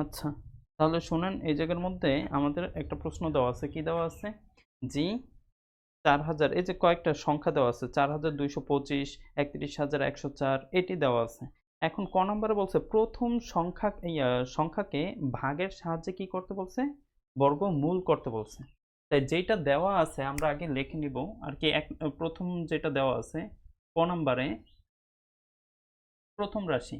আচ্ছা, তাহলে শুনেন, এই জায়গার মধ্যে আমাদের একটা প্রশ্ন দেওয়া আছে। কি দেওয়া আছে? জি ৪,০০০, এই যে কয়েকটা সংখ্যা দেওয়া আছে, ৪,২২৫, ৩১,১০৪ এটি দেওয়া আছে। এখন ক নম্বরে বলছে প্রথম সংখ্যাকে ভাগের সাহায্যে কি করতে বলছে? বর্গমূল করতে বলছে। তাই যেইটা দেওয়া আছে আমরা আগে লিখে নিব আর কি। প্রথম যেটা দেওয়া আছে ক নম্বরে, প্রথম রাশি,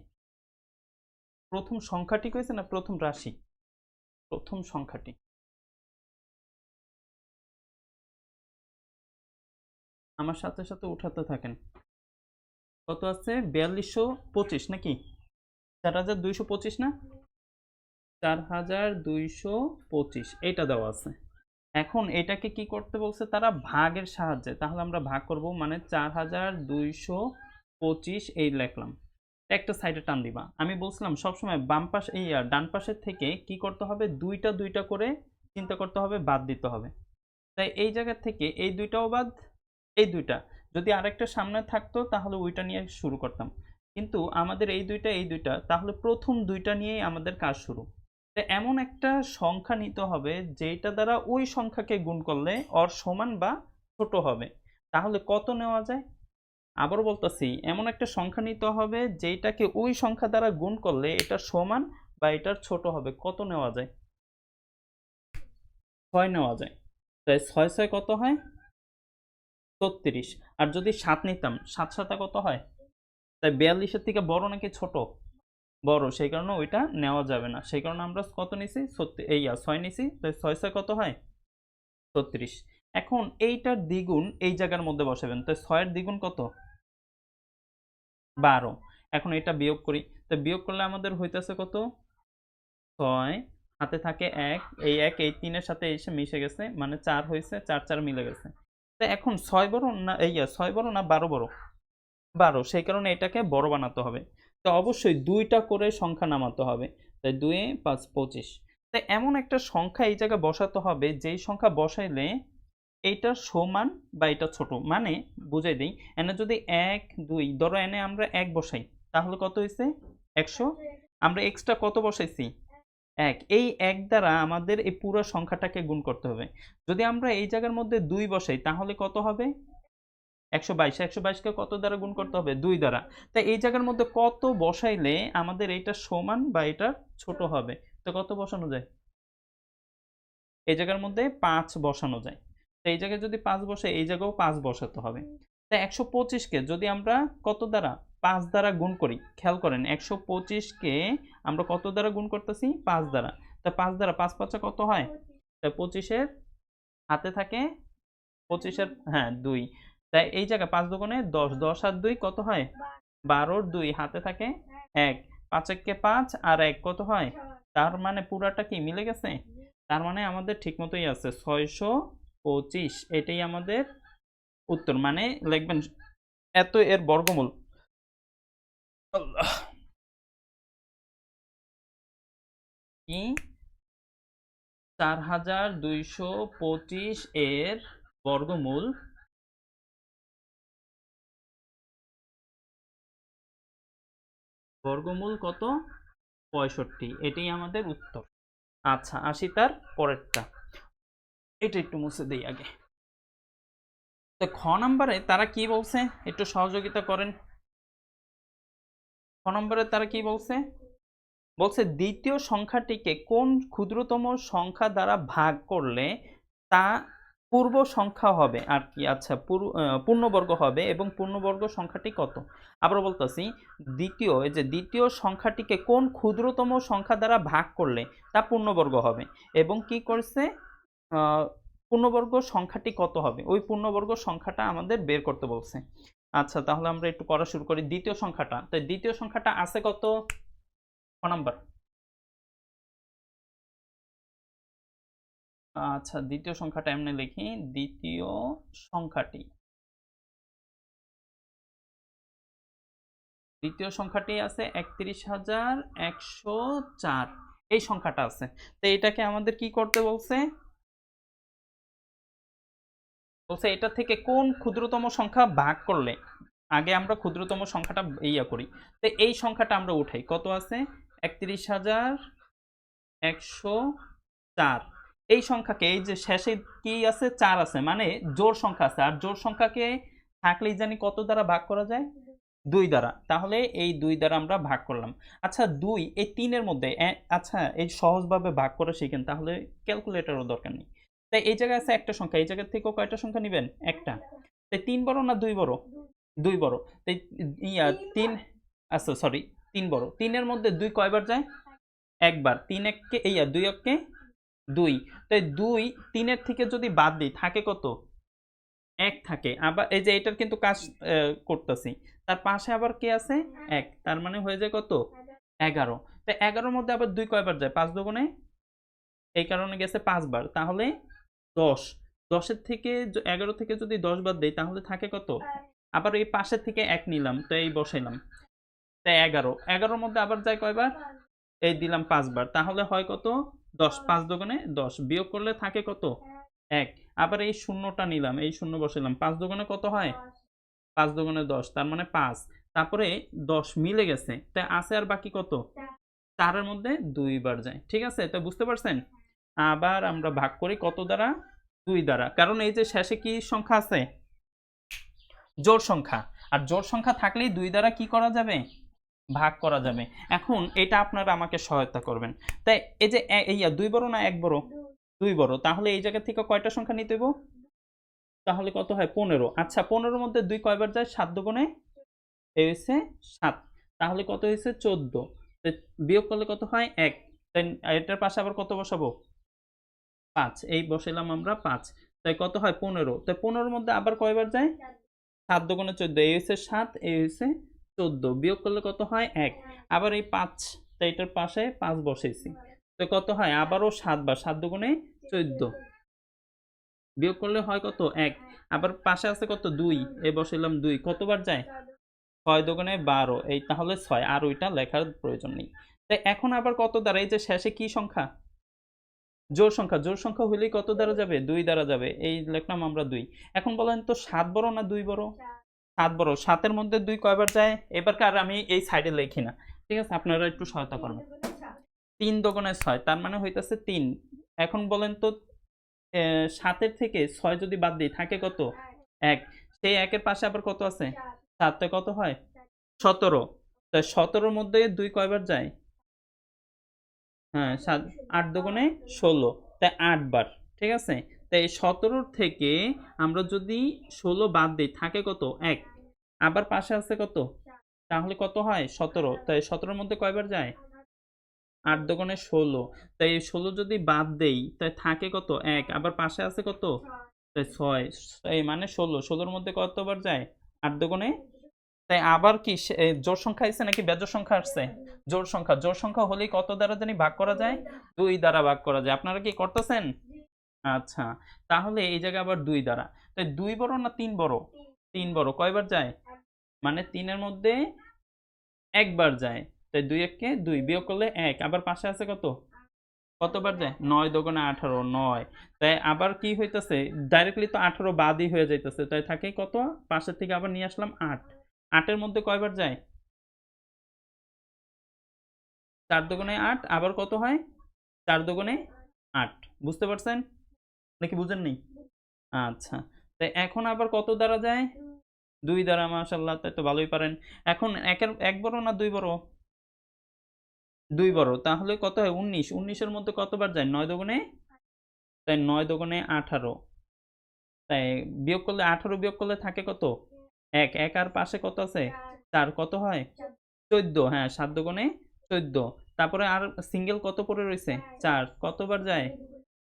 প্রথম সংখ্যাটি কইছে না প্রথম রাশি, প্রথম সংখ্যাটি। আমার সাথে সাথে উঠাতে থাকেন। কত আছে? ৪২২৫ নাকি? ৪,২২৫ না? ৪,২২৫ এটা দেওয়া আছে। এখন এটাকে কি করতে বলছে তারা? ভাগের সাহায্যে। তাহলে আমরা ভাগ করব, মানে ৪,২২৫ এই লিখলাম। একটা সাইডে টান দিবা। আমি বলছিলাম সবসময় বাম পাশ এই ডান পাশের থেকে কি করতে হবে? দুইটা দুইটা করে চিন্তা করতে হবে, বাদ দিতে হবে। তাই এই জায়গা থেকে এই দুইটাও বাদ, এই দুইটা। যদি আরেকটা সামনে থাকতো তাহলে ওইটা নিয়ে শুরু করতাম। কিন্তু আমাদের এই দুইটা এই দুইটা, তাহলে প্রথম দুইটা নিয়েই আমাদের কাজ শুরু। তো এমন একটা সংখ্যা নিতে হবে যেটা দ্বারা ওই সংখ্যাকে গুণ করলে ওর সমান বা ছোট হবে। তাহলে কত নেওয়া যায়? আবারও বলতেছি, এমন একটা সংখ্যা নিতে হবে যেটাকে ওই সংখ্যা দ্বারা গুণ করলে এটা সমান বা এটার ছোট হবে। কত নেওয়া যায়? ৬ নেওয়া যায়। তাই ৬ ৬ কত হয়? ৩৬। আর যদি ৭ নিতাম, ৭ ৭ কত হয়? তাই ৪২-এর থেকে বড় নাকি ছোট? বড়, সেই কারণে ওইটা নেওয়া যাবে না। সেই কারণে আমরা কত নিছি? ৬ নিছি। তাই ৬ ৬ কত হয়? ৩৬। এখন এইটার দ্বিগুণ এই জায়গার মধ্যে বসাবেন। তাই ৬ এর দ্বিগুণ কত? ১২। এখন এটা বিয়োগ করি। তো বিয়োগ করলে আমাদের হইতেছে কত? ৬, হাতে থাকে ১, এই ১ এই ৩ এর সাথে এসে মিশে গেছে, মানে ৪ হইছে, ৪ ৪ মিলে গেছে। তো এখন ৬ বড় না ৬ বড় না ১২ বড়? ১২, সেই কারণে এটাকে বড় বানাতে হবে। তো অবশ্যই ২টা করে সংখ্যা নামাতে হবে। তাই ২ এ ৫ ২৫। তাই এমন একটা সংখ্যা এই জায়গায় বসাতে হবে যেই সংখ্যা বসাইলে এইটার সমান বা এটা ছোট। মানে বুঝাই দেই, এনে যদি ১ ২ ধরো এনে আমরা ১ বসাই, তাহলে কত হইছে? ১০০। আমরা এক্সট্রা কত বসাইছি? ১। এই ১ দ্বারা আমাদের এই পুরো সংখ্যাটাকে গুণ করতে হবে। যদি আমরা এই জায়গার মধ্যে ২ বসাই তাহলে কত হবে? ১২২। ১২২ কে কত দ্বারা গুণ করতে হবে? ২ দ্বারা। তাই এই জায়গার মধ্যে কত বসাইলে আমাদের এইটা সমান বা এটা ছোট হবে? তো কত বসানো যায়? এই জায়গার মধ্যে ৫ বসানো যায়। তো এই জায়গায় যদি ৫ বসাই, এই জায়গায়ও ৫ বসাতে হবে। তাই ১২৫ কে যদি আমরা কত দ্বারা? ৫ দ্বারা গুণ করি। খেয়াল করেন, ১২৫ কে আমরা কত দ্বারা গুণ করতেছি? ৫ দ্বারা। তা ৫ দ্বারা ৫ ৫ কত হয়? তা ২৫ এর হাতে থাকে ২৫ এর, হ্যাঁ, ২। তাই এই জায়গায় ৫ দুগুণে ১০, ১০ আর ২ কত হয়? ১২ র ২ হাতে থাকে ১, ৫ একে ৫ আর ১ কত হয়? তার মানে পুরাটা কি মিলে গেছে? তার মানে আমাদের ঠিক মতোই আছে, ৬২৫। এটাই আমাদের উত্তর। মানে লিখবেন এত এর বর্গমূল। আল্লাহ! কি? ৪,২২৫ এর বর্গমূল কত? ৬৫। এটাই আমাদের উত্তর। আচ্ছা, আসি তার পরেরটা। এটা একটু মুছে দেই আগে। তো খ নম্বরে তারা কি বলছে? একটু সহযোগিতা করেন। খ নম্বরে তারা কি বলছে? বলছে দ্বিতীয় সংখ্যাটিকে কোন ক্ষুদ্রতম সংখ্যা দ্বারা ভাগ করলে তা পূর্ব সংখ্যা হবে আর কি। আচ্ছা, পূর্ণবর্গ হবে এবং পূর্ণবর্গ সংখ্যাটি কত? আবার বলতেছি, এই যে দ্বিতীয় সংখ্যাটিকে কোন ক্ষুদ্রতম সংখ্যা দ্বারা ভাগ করলে তা পূর্ণবর্গ হবে এবং কি করছে? পূর্ণবর্গ সংখ্যাটি কত হবে, ওই পূর্ণবর্গ সংখ্যাটা আমাদের বের করতে বলছে। আচ্ছা, তাহলে আমরা একটু করা শুরু করি। দ্বিতীয় সংখ্যাটা, তো দ্বিতীয় সংখ্যাটা আছে কত? ক নাম্বার? আচ্ছা, দ্বিতীয় সংখ্যাটা এমনি লিখি। দ্বিতীয় সংখ্যাটি, আছে ৩১,১০৪। এই সংখ্যাটা আছে। তো এটাকে আমাদের কি করতে বলছে? বলছে এটা থেকে কোন ক্ষুদ্রতম সংখ্যা ভাগ করলে, আগে আমরা ক্ষুদ্রতম সংখ্যাটা করি। তো এই সংখ্যাটা আমরা উঠাই। কত আছে? ৩১,০০০ 104। এই সংখ্যাকে, এই যে শেষে কি আছে, 4 আছে, মানে জোড় সংখ্যা আছে। আর জোড় সংখ্যাকে থাকলেই জানি কত দ্বারা ভাগ করা যায়, 2 দ্বারা। তাহলে এই 2 দ্বারা আমরা ভাগ করলাম। আচ্ছা 2 এই 3 এর মধ্যে আচ্ছা এই সহজভাবে ভাগ করে শিখেন, তাহলে ক্যালকুলেটরও দরকার নেই। তাই এই জায়গায় আছে একটা সংখ্যা, এই জায়গা থেকেও কয়টা সংখ্যা নেবেন, একটা। তাই 3 বড় না 2 বড়, 2 বড়। তাই ইয়া 3, আচ্ছা সরি 3 বড়। 3 এর মধ্যে 2 কয়বার যায়, একবার। 3 এককে 2 এককে 2। তাই 2 3 এর থেকে যদি বাদ দিই থাকে কত, 1 থাকে। আবার এই যে এটার কিন্তু কাজ করতেছি, তার পাশে আবার কি আছে, 1, তার মানে হয়ে যায় কত, 11। তাই 11 এর মধ্যে আবার 2 কয়বার যায়, 5 দুগুণে, এই কারণে গেছে 5 বার। তাহলে 10, 10 এর থেকে 11 থেকে যদি 10 বাদ দেই তাহলে থাকে কত, আবার এই পাশের থেকে 1 নিলাম, তো এই বসাইলাম, তাই 11। 11 এর মধ্যে আবার যায় কয়বার, এই দিলাম 5 বার, তাহলে হয় কত, 10। 5 দুগুণে 10, বিয়োগ করলে থাকে কত, 1। আবার এই শূন্যটা নিলাম, এই শূন্য বসাইলাম, 5 দুগুণে কত হয়, 5 দুগুণে 10, তার মানে 5। তারপরে 10 মিলে গেছে, তাই আছে আর বাকি কত, 4 এর মধ্যে 2 বার যায়। ঠিক আছে, তো বুঝতে পারছেন। আবার আমরা ভাগ করি কত দ্বারা, 2 দ্বারা, কারণ এই যে শেষে কি সংখ্যা আছে, জোড় সংখ্যা। আর জোড় সংখ্যা থাকলেই 2 দ্বারা কি করা যাবে, ভাগ করা যাবে। এখন এটা আপনারা আমাকে সহায়তা করবেন। তাই এই যে 2 বড় না 1 বড়, 2 বড়। তাহলে এই জায়গা থেকে কয়টা সংখ্যা নিতে হইব, তাহলে কত হয়, 15। আচ্ছা 15 এর মধ্যে 2 কয়বার যায়, 7 দুগুণে, এই হচ্ছে 7, তাহলে কত হয়েছে, 14। বিয়োগ করলে কত হয়, 1। তাই এটার পাশে আবার কত বসাবো, 5, এই বসাইলাম আমরা 5। তাই কত হয়, 15। তাই 15 এর মধ্যে আবার কয়বার যায়, 7 দুগুণে 14, এই হচ্ছে 7, এই হচ্ছে 14। বিয়োগ করলে কত হয়, 1। আবার এই 5, তাই এটার পাশে 5 বসাইছি, তো কত হয়, আবারও 7 বার, 7 দুগুণে 14। বিয়োগ করলে হয় কত, 1। আবার পাশে আছে কত, 2, এই বসাইলাম 2, কতবার যায়, 6 দুগুণে 12, এই তাহলে 6, আর ওইটা লেখার প্রয়োজন নেই। তাই এখন আবার কত দ্বারা, এই যে শেষে কি সংখ্যা, জোড় সংখ্যা। জোড় সংখ্যা হইলেই কত দ্বারা যাবে, 2 দ্বারা যাবে, এই লিখলাম আমরা 2। এখন বলেন তো 7 বড় না 2 বড়, 7 বড়। 7 এর মধ্যে 2 কয়বার যায়, এবার কার আমি এই সাইডে লিখি না, ঠিক আছে, আপনারা একটু সহায়তা করবেন। 3 দুগুণে 6, তার মানে হইতাছে 3। এখন বলেন তো 7 এর থেকে 6 যদি বাদ দিই থাকে কত, 1। সেই 1 এর পাশে আবার কত আছে, 7, তে কত হয়, 17। তাই 17 এর মধ্যে 2 কয়বার যায়, হ্যাঁ 7, 8 দুগুণে 16, তাই 8 বার। ঠিক আছে, তাই 17 থেকে আমরা যদি 16 বাদ দিই থাকে কত, 1। আবার পাশে আছে কত, তাহলে কত হয়, 17। তাই 17 এর মধ্যে কয়বার যায়, 8 দুগুণে 16, তাই 16 যদি বাদ দেই তাই থাকে কত, 1। আবার পাশে আছে কত, তাই 6, এই মানে 16। 16 এর মধ্যে কতবার যায়, 8 দুগুণে। তাই আবার কি জোড় সংখ্যা আসছে নাকি বেজোড় সংখ্যা আসছে, জোড় সংখ্যা। জোড় সংখ্যা হলেই কত দ্বারা জানি ভাগ করা যায়, 2 দ্বারা ভাগ করা যায়। আপনারা কি করতেছেন, আচ্ছা। তাহলে এই জায়গায় আবার 2 দ্বারা। তাই 2 বড় না 3 বড়, 3 বড়। কয়বার যায়, মানে 3 এর মধ্যে একবার যায়। তাই 2 এককে 2, বিয়োগ করলে 1। আবার পাশে আছে কত, কতবার যায়, 9 দুগুণে 18, 9। তাই আবার কি হইতেছে, ডাইরেক্টলি তো 18 বাদই হয়ে যাইতেছে, তাই থাকে কত, পাশের থেকে আবার নিয়ে আসলাম 8। 8 এর মধ্যে কয়বার যায়, 4 দুগুণে 8। আবার কত হয়, 4 দুগুণে 8। বুঝতে পারছেন নাকি বুঝেননি, আচ্ছা। তাই এখন আবার কত দ্বারা যায়, 2 দ্বারা। মাশাআল্লাহ, তাই তো ভালোই পারেন। এখন 1 বড় না 2 বড়, 2 বড়। তাহলে কত হয়, 19। 19 এর মধ্যে কতবার যায়, 9 দুগুণে, তাই 9 দুগুণে 18। তাই বিয়োগ করলে 18 বিয়োগ করলে থাকে কত, 1। 1 আর পাশে কত আছে, 4, কত হয়, 14। হ্যাঁ 7 দুগুণে 14। তারপরে আর সিঙ্গেল কত পড়ে রয়েছে, 4, কতবার যায়,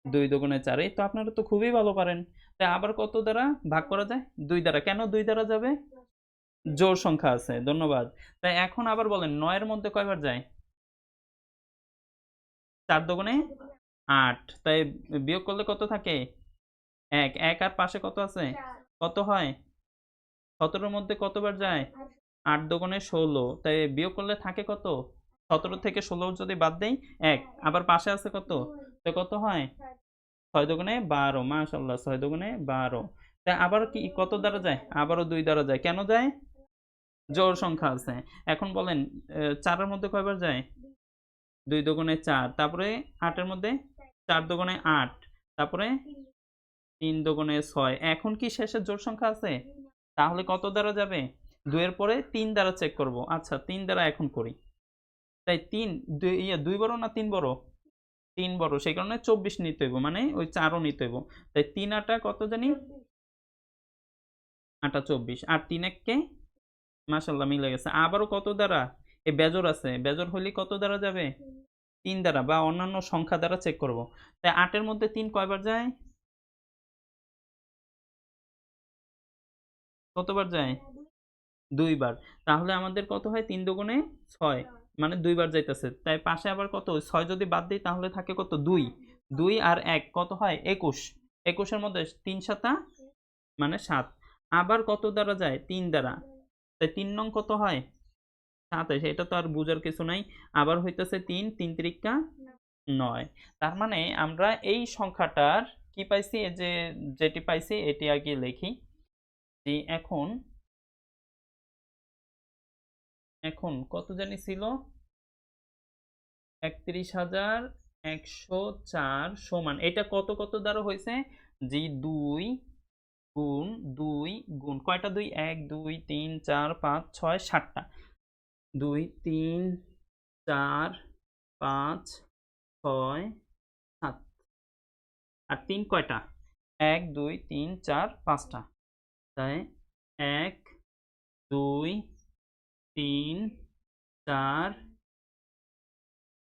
2 দুগুণে 4। এই তো আপনারা তো খুবই ভালো পারেন। তাই আবার কত দ্বারা ভাগ করা যায়, 2 দ্বারা। কেন 2 দ্বারা যাবে, জোড় সংখ্যা আছে, ধন্যবাদ। তাই এখন আবার বলেন 9 এর মধ্যে কয়বার যায়, 4 দুগুণে 8। তাই বিয়োগ করলে কত থাকে, 1। 1 আর পাশে কত আছে, কত হয়, 17 এর মধ্যে কতবার যায়, 8 দুগুণে 16। তাই বিয়োগ করলে থাকে কত, 17 থেকে 16 যদি বাদ দেই, 1। আবার পাশে আছে কত, তো কত হয়, 6 দুগুণে 12। মাশাআল্লাহ, 6 দুগুণে 12। তাই আবার কি কত দ্বারা যায়, আবারও 2 দ্বারা যায়। কেন যায়, জোড় সংখ্যা আছে। এখন বলেন 4 এর মধ্যে কয়বার যায়, 2 দুগুণে 4, তারপরে 8 এর মধ্যে 4 দুগুণে 8, তারপরে 3 দুগুণে 6। এখন কি শেষের জোড় সংখ্যা আছে? তাহলে কত দ্বারা যাবে? 2 এর পরে 3 দ্বারা চেক করব। আচ্ছা 3 দ্বারা এখন করি। তাই 3 2 বড় না 3 বড়? 3 বড়, সেই কারণে 24 নিতে হইব, মানে ওই 4 ও নিতে হইব। তাই 3 8 কত জানি? 8 24 আর 3 1 কে মাশাআল্লাহ মিলে গেছে। আবারও কত দ্বারা? এই বেজোড় আছে, বেজোড় হইলে কত দ্বারা যাবে? 3 দ্বারা বা অন্যান্য সংখ্যা দ্বারা চেক করব। তাই 8 এর মধ্যে 3 কয়বার যায়? কতবার যায়? 2 বার। তাহলে আমাদের কত হয়? 3 দুগুণে 6, মানে 2 বার যাইতেছে। তাই পাশে আবার কত? 6 যদি বাদ দিই তাহলে থাকে কত? 2। 2 আর 1 কত হয়? 21। 21 এর মধ্যে 3 7 মানে 7। আবার কত দ্বারা যায়? 3 দ্বারা। তাই 3 নং কত হয়? 27। এটা তো আর বুঝার কিছু নাই। আবার হইতেছে 3, 3 তিরিকা 9। তার মানে আমরা এই সংখ্যাটার কি পাইছি? এই যে যেটি পাইছি এটি আগে লিখি। যে এখন কত জানি ছিল? 31,104 সমান এটা কত কত দ্বারা হয়েছে? যে 2 গুণ 2 গুণ কয়টা 2? 1 2 3 4 5 6 7টা। 2 3 4 5 6 7 আর 3 কয়টা? 1 2 3 4 5টা। তাই 1 2 3 4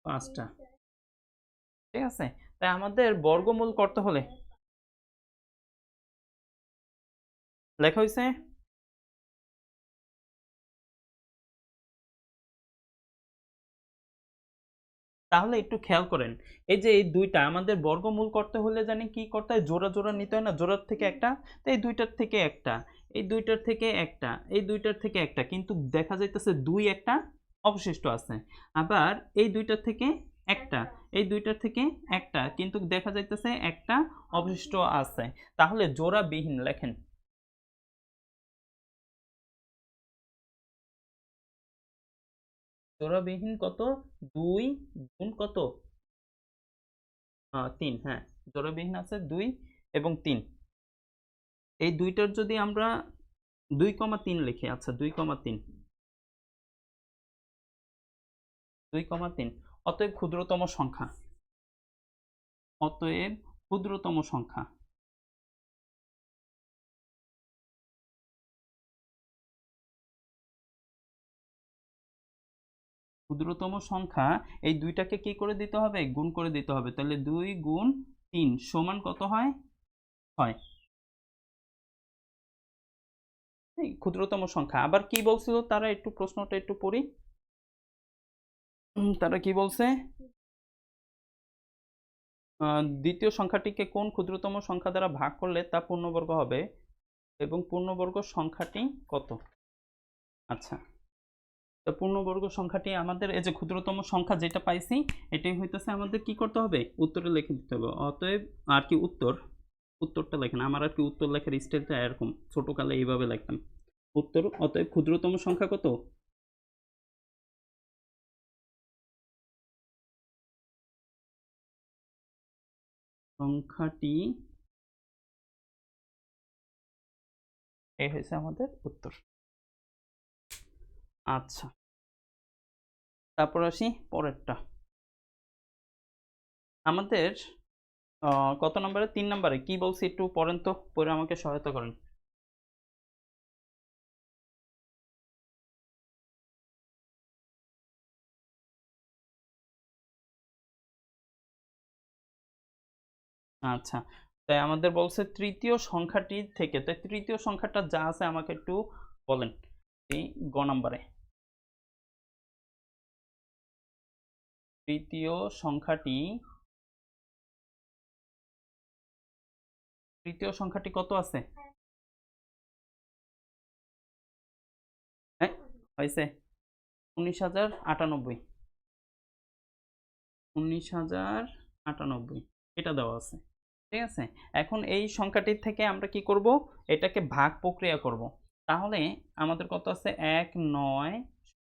5টা। ঠিক আছে? তাই আমাদের বর্গমূল করতে হলে লেখা হইছে? তাহলে একটু খেয়াল করেন, এই যে এই দুইটা আমাদের বর্গমূল করতে হলে জানি কি করতে হয়? জোড়া জোড়া নিতে হয় না? জোড়ার থেকে একটা, তো এই দুইটার থেকে একটা, এই দুইটার থেকে একটা, এই দুইটার থেকে একটা, কিন্তু দেখা যাইতেছে 2 একটা অবশিষ্ট আছে। আবার এই দুইটার থেকে একটা, এই দুইটার থেকে একটা, কিন্তু দেখা যাইতেছে একটা অবশিষ্ট আছে। তাহলে জোড়া বিহীন লেখেন। জোড়া বিহীন কত? 2 গুণ কত? 3। হ্যাঁ, জোড়াবিহীন আছে 2 এবং 3। এই দুইটার যদি আমরা 2,3 লিখি, আচ্ছা 2,3, 2,3, অতএব ক্ষুদ্রতম সংখ্যা, অতএব ক্ষুদ্রতম সংখ্যা, ক্ষুদ্রতম সংখ্যা এই দুইটাকে কি করে দিতে হবে? গুণ করে দিতে হবে। তাহলে 2 গুণ 3 সমান কত হয়? 6। এই ক্ষুদ্রতম সংখ্যা। আবার কি বলছিল তারা? একটু প্রশ্নটা একটু পড়ি। তারা কি বলছে? দ্বিতীয় সংখ্যাটিকে কোন ক্ষুদ্রতম সংখ্যা দ্বারা ভাগ করলে তা পূর্ণবর্গ হবে এবং পূর্ণবর্গ সংখ্যাটি কত? আচ্ছা, তো পূর্ণবর্গ সংখ্যাটি আমাদের এই যে ক্ষুদ্রতম সংখ্যা যেটা পাইছি এটাই হইতেছে আমাদের কি করতে হবে? উত্তরে লিখে দিতে হবে। অতএব আর কি উত্তরটা লেখেন। আমার আর কি উত্তর লেখার স্টাইলটা এরকম, ছোটকালে এইভাবে লিখতাম। উত্তর অতএব ক্ষুদ্রতম সংখ্যা কত? সংখ্যাটি, এই হয়েছে আমাদের উত্তর। আচ্ছা, তারপর আসি পরেরটা। আমাদের কত নম্বরে? 3 নম্বরে কি বলছি একটু পড়েন তো, পড়ে আমাকে সহায়তা করেন। আচ্ছা, তাই আমাদের বলছে তৃতীয় সংখ্যাটি থেকে, তাই তৃতীয় সংখ্যাটা যা আছে আমাকে একটু বলেন। এই গ নাম্বারে তৃতীয় সংখ্যাটি, তৃতীয় সংখ্যাটি কত আছে? হ্যাঁ, হয়েছে 19,098, 19,098 এটা দেওয়া আছে। ঠিক আছে? এখন এই সংখ্যাটির থেকে আমরা কি করব? এটাকে ভাগ প্রক্রিয়া করব। তাহলে আমাদের কত আছে? 1 9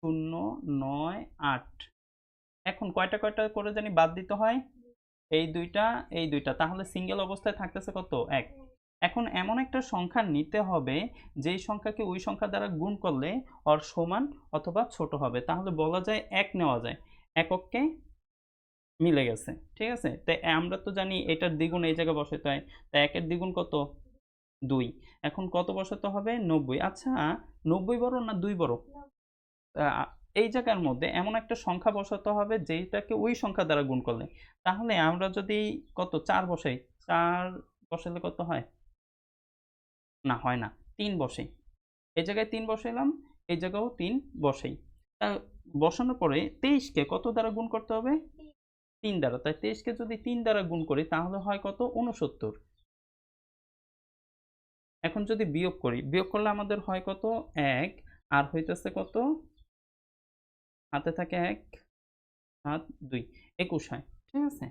0 9 8, এখন কয়টা কয়টা করে জানি বাদ দিতে হয়, এই দুইটা এই দুইটা, তাহলে সিঙ্গেল অবস্থায় থাকতেছে কত, 1। এখন এমন একটা সংখ্যা নিতে হবে যেই সংখ্যাকে ওই সংখ্যা দ্বারা গুণ করলে ওর সমান অথবা ছোট হবে, তাহলে বলা যায় 1 নেওয়া যায়, এককে মিলে গেছে। ঠিক আছে, তাই আমরা তো জানি এটার দ্বিগুণ এই জায়গায় বসাতে হয়, তাই 1 এর দ্বিগুণ কত, 2। এখন কত বসাতে হবে, 90। আচ্ছা, 90 বড় না 2 বড়? আ এই জায়গার মধ্যে এমন একটা সংখ্যা বসাতে হবে যেইটাকে ওই সংখ্যা দ্বারা গুণ করলে। তাহলে আমরা যদি কত 4 বসাই, 4 বসালে কত হয়? না, হয় না। 3 বসাই। এই জায়গায় 3 বসাইলাম, এই জায়গায়ও 3 বসাই। তা বসানোর পরে 23 কে কত দ্বারা গুণ করতে হবে? 3 দ্বারা। তাই 23 কে যদি 3 দ্বারা গুণ করি তাহলে হয় কত? 69। এখন যদি বিয়োগ করি, বিয়োগ করলে আমাদের হয় কত? 1 আর হইতেছে কত? হাতে থাকে ১, ৭, ২, ২১ হয়। ঠিক আছে?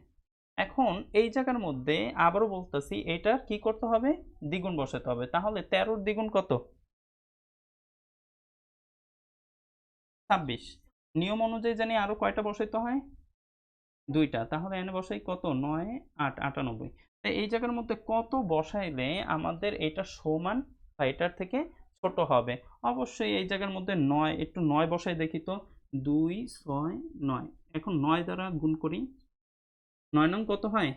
এখন এই জায়গার মধ্যে আবারও বলতেছি এটার কি করতে হবে? দ্বিগুণ বসাতে হবে। তাহলে ১৩ র দ্বিগুণ কত? ২৬। নিয়ম অনুযায়ী জানি আরো কয়টা বসাইতে হয়? ২ টা। তাহলে এখানে বসাই কত? ৯, ৮, ৯৮। তাই এই জায়গার মধ্যে কত বসাইলে আমাদের এটা সমান বা এটার থেকে ছোট হবে? অবশ্যই এই জায়গার মধ্যে ৯, একটু ৯ বসাই দেখি তো। ২, ৬, ৯। এখন ৯ দ্বারা গুণ করি। ৯ নং কত হয়?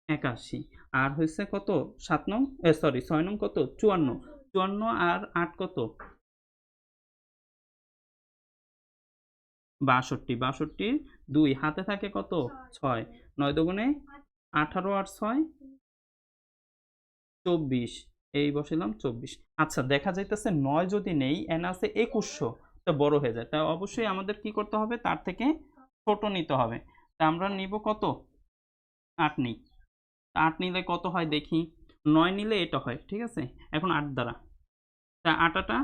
৮১। আর হইছে কত? ৭ নং, সরি ৬ নং কত? ৫৪। ৫৪ আর ৮ কত? ৬২। ৬২ র ২ হাতে থাকে কত? ৬। ৯ দুগুণে ১৮ আর ৬ ২৪। এই বসাইলাম ২৪। আচ্ছা, দেখা যাইতেছে ৯ যদি নেই, এখানে আছে ২১০০, তো বড় হয়ে যায়। তাই অবশ্যই আমাদের কি করতে হবে? তার থেকে ছোট নিতে হবে। তা আমরা নিব কত? ৮ নিই। ৮ নিলে কত হয় দেখি? ৯ নিলে এটা হয়। ঠিক আছে? এখন ৮ দ্বারা। তা ৮ আটা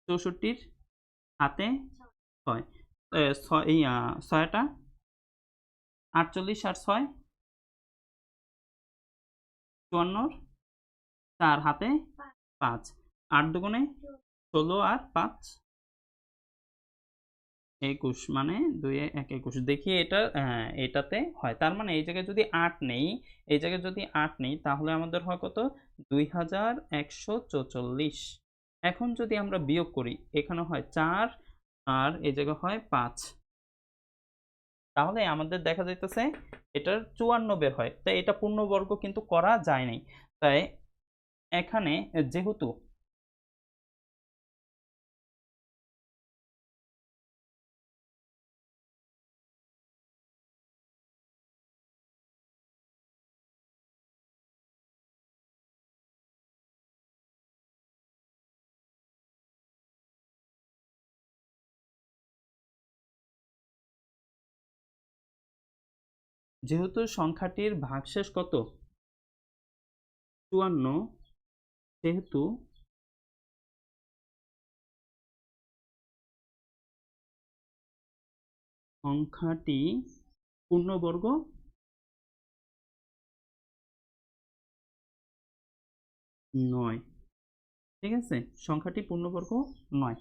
৬৪ র হাতে ৬। ৬ ৬ আটা ৪৮ আর ৬ ৫৪ র ৪ হাতে ৫। ৮ দুগুণে ১৬ আর ৫ ২১, মানে ২ এ ১ ২১। দেখি এটা, হ্যাঁ, এটাতে হয়। তার মানে এই জায়গায় যদি ৮ নেই, এই জায়গায় যদি ৮ নেই তাহলে আমাদের হয় কত? ২১৪৪। এখন যদি আমরা বিয়োগ করি, এখানে হয় ৪ আর এই জায়গায় হয় ৫। তাহলে আমাদের দেখা যাইতেছে এটার ৫৪ বের হয়। তাই এটা পূর্ণবর্গ কিন্তু করা যায় নাই। তাই এখানে যেহেতু যেহেতু সংখ্যাটির ভাগশেষ কত? ৫৪, সেহেতু সংখ্যাটি পূর্ণবর্গ নয়। ঠিক আছে? সংখ্যাটি পূর্ণবর্গ নয়।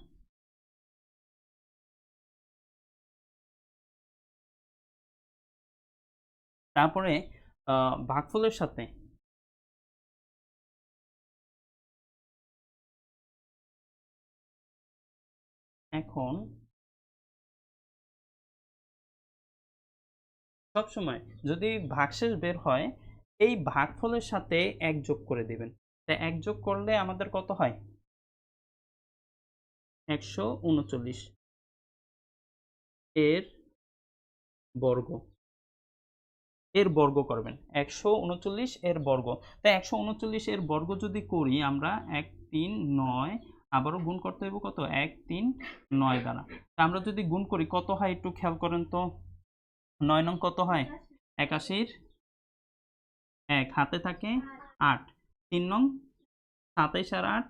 তারপরে ভাগফলের সাথে এখন সবসময় যদি ভাগশেষ বের হয়, এই ভাগফলের সাথে ১ যোগ করে দিবেন। তা ১ যোগ করলে আমাদের কত হয়? ১৩৯ এর বর্গ। এর বর্গ করবেন। ১৩৯ এর বর্গ। তাই ১৩৯ এর বর্গ যদি করি আমরা ১৩৯, আবারও গুণ করতে হইব কত? ১৩৯ দ্বারা। তা আমরা যদি গুণ করি কত হয় একটু খেয়াল করেন তো। ৯ নং কত হয়? ৮১ র ১ হাতে থাকে ৮। ৩ নং ২৭ আর ৮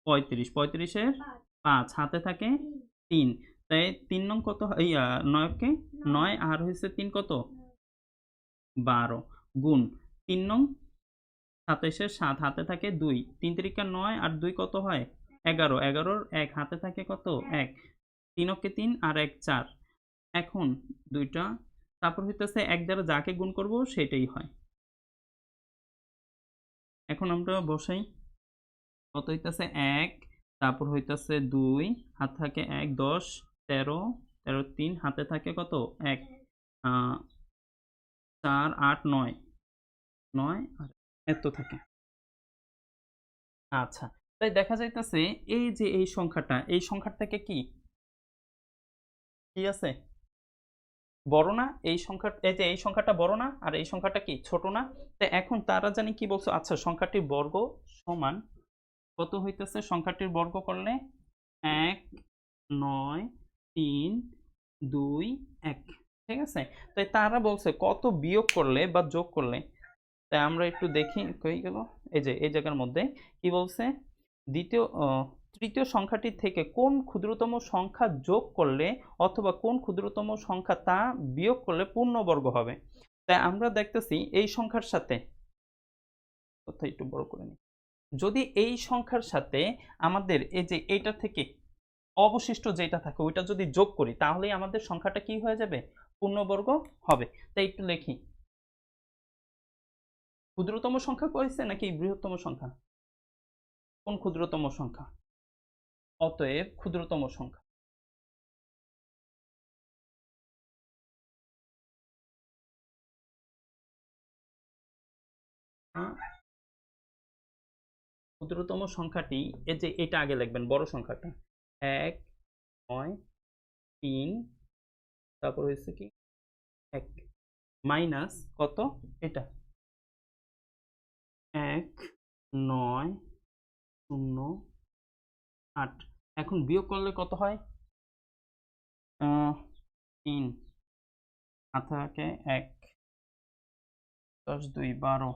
৩৫। ৩৫ এর ৫ হাতে থাকে ৩। তাই ৩ নং কত হয়? ৯ কে ৯ আর হইছে ৩ কত? ১২ গুণ ৩ নং ২৭ এর ৭ হাতে থাকে ২। ৩ তিরিকা ৯ আর ২ কত হয়? 11, 11-র 1 হাতে থাকে কত 1, 3 কে 3 আর 1 4। এখন দুইটা, তারপর হইতেছে 1 দ্বারা যাকে গুণ করব সেটাই হয়। এখন আমরা বসাই, কত হইতেছে 1, তারপর হইতেছে 2, হাতে থাকে 1, 10, 13, 13 3 হাতে থাকে কত 1, 4 8 9, 9 আর এত থাকে। আচ্ছা, তাই দেখা যাইতেছে এই যে এই সংখ্যাটা, এই সংখ্যার থেকে কি আছে বড় না? এই সংখ্যা, এই যে এই সংখ্যাটা বড় না আর এই সংখ্যাটা কি ছোট না? তো এখন তারা জানি কি বলছো, আচ্ছা সংখ্যাটির বর্গ সমান কত হইতেছে, সংখ্যাটির বর্গ করলে 1 9 3 2 1, ঠিক আছে? তাই তারা বলছে কত বিয়োগ করলে বা যোগ করলে, তাই আমরা একটু দেখি কই গেল, এই যে এই জায়গার মধ্যে কি বলছে, তৃতীয় সংখ্যাটি থেকে কোন ক্ষুদ্রতম সংখ্যা যোগ করলে অথবা কোন ক্ষুদ্রতম সংখ্যা তা বিয়োগ করলে পূর্ণবর্গ হবে। তাই আমরা দেখতেছি এই সংখ্যার সাথে, কথা একটু বড় করে নিই, যদি এই সংখ্যার সাথে আমাদের এই যে এইটা থেকে অবশিষ্ট যেটা থাকে ওইটা যদি যোগ করি তাহলেই আমাদের সংখ্যাটা কি হয়ে যাবে, পূর্ণবর্গ হবে। তাই একটু লিখি, ক্ষুদ্রতম সংখ্যা কইছে নাকি বৃহত্তম সংখ্যা, কোন ক্ষুদ্রতম সংখ্যা, অতএব ক্ষুদ্রতম সংখ্যা, ক্ষুদ্রতম সংখ্যাটি, এই যে এটা আগে লিখবেন বড় সংখ্যাটা, 1 9 3, তারপর হচ্ছে কি 1 মাইনাস কত, এটা 1 9 0 8। এখন বিয়োগ করলে কত হয়, 3 হাতে থাকে 1, 10 2 12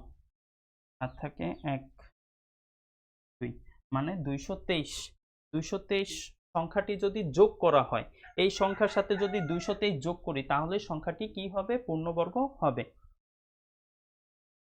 হাতে থাকে 1 2, মানে 223। 223 সংখ্যাটি যদি যোগ করা হয়, এই সংখ্যার সাথে যদি 223 যোগ করি তাহলে সংখ্যাটি কি হবে, পূর্ণবর্গ হবে।